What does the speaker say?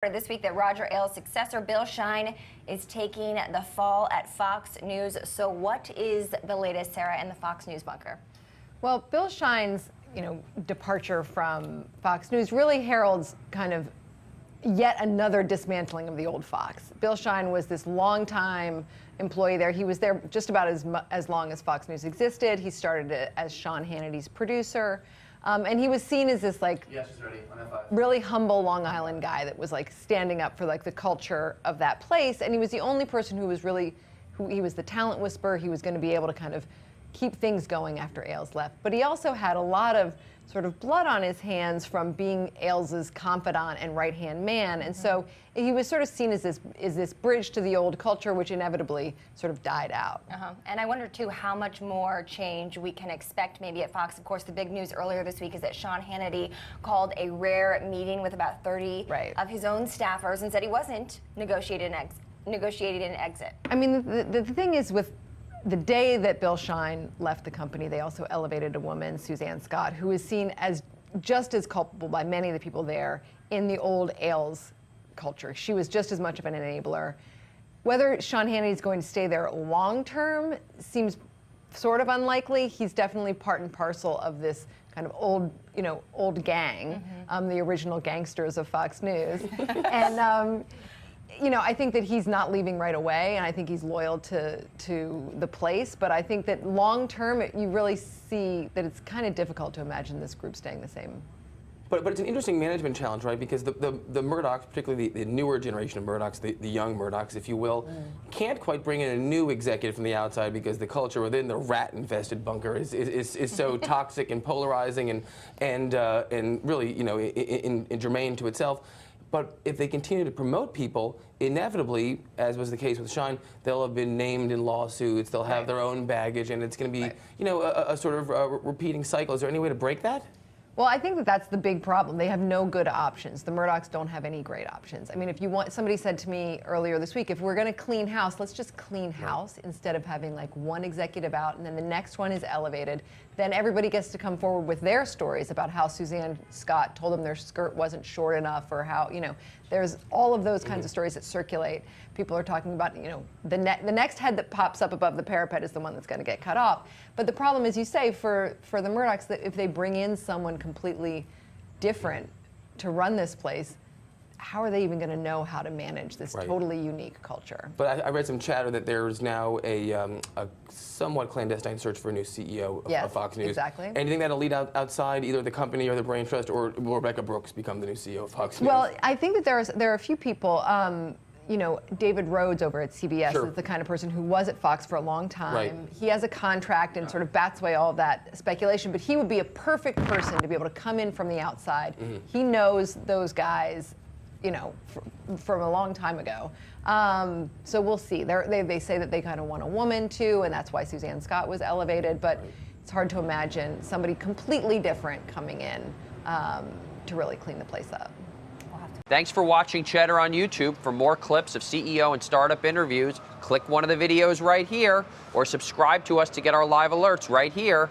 This week that Roger Ailes' successor, Bill Shine, is taking the fall at Fox News. So what is the latest, Sarah, in the Fox News bunker? Well, Bill Shine's, departure from Fox News really heralds kind of yet another dismantling of the old Fox. Bill Shine was this longtime employee there. He was there just about as long as Fox News existed. He started as Sean Hannity's producer. And he was seen as this really humble Long Island guy that was standing up for the culture of that place. And he was the only person who was he was the talent whisperer. He was going to be able to kind of keep things going after Ailes left. But he also had a lot of sort of blood on his hands from being Ailes's confidant and right-hand man. And so he was sort of seen as this bridge to the old culture, which inevitably sort of died out. And I wonder, too, how much more change we can expect maybe at Fox. Of course, the big news earlier this week is that Sean Hannity called a rare meeting with about 30 of his own staffers and said he wasn't negotiating an exit. I mean, the thing is, with the day that Bill Shine left the company, they also elevated a woman, Suzanne Scott, who is seen as just as culpable by many of the people there in the old Ailes culture. She was just as much of an enabler. Whether Sean Hannity is going to stay there long term seems sort of unlikely. He's definitely part and parcel of this kind of old gang, the original gangsters of Fox News. And I think that he's not leaving right away, and I think he's loyal to the place. But I think that long term, you really see that it's kind of difficult to imagine this group staying the same. But it's an interesting management challenge, right? Because the Murdochs, particularly the newer generation of Murdochs, the young Murdochs, if you will, can't quite bring in a new executive from the outside because the culture within the rat-infested bunker is so toxic and polarizing and really in germane to itself. But if they continue to promote people, inevitably, as was the case with Shine, they'll have been named in lawsuits, they'll have their own baggage, and it's going to be, a sort of repeating cycle. Is there any way to break that? Well, I think that that's the big problem. They have no good options. The Murdochs don't have any great options. I mean, somebody said to me earlier this week, if we're going to clean house, let's just clean house instead of having one executive out and then the next one is elevated. Then everybody gets to come forward with their stories about how Suzanne Scott told them their skirt wasn't short enough, or how, there's all of those kinds of stories that circulate. People are talking about, the next head that pops up above the parapet is the one that's going to get cut off. But the problem, as you say, for the Murdochs, that if they bring in someone completely different to run this place, how are they even going to know how to manage this totally unique culture? But I read some chatter that there's now a somewhat clandestine search for a new CEO of Fox News. Exactly. Anything that'll lead outside either the company or the brain trust, or will Rebecca Brooks become the new CEO of Fox News? Well, I think that there are a few people. David Rhodes over at CBS is the kind of person who was at Fox for a long time. He has a contract and sort of bats away all of that speculation, but he would be a perfect person to be able to come in from the outside. He knows those guys, from a long time ago. So we'll see. They say that they kind of want a woman too, and that's why Suzanne Scott was elevated, but it's hard to imagine somebody completely different coming in to really clean the place up. Thanks for watching Cheddar on YouTube. For more clips of CEO and startup interviews, click one of the videos right here, or subscribe to us to get our live alerts right here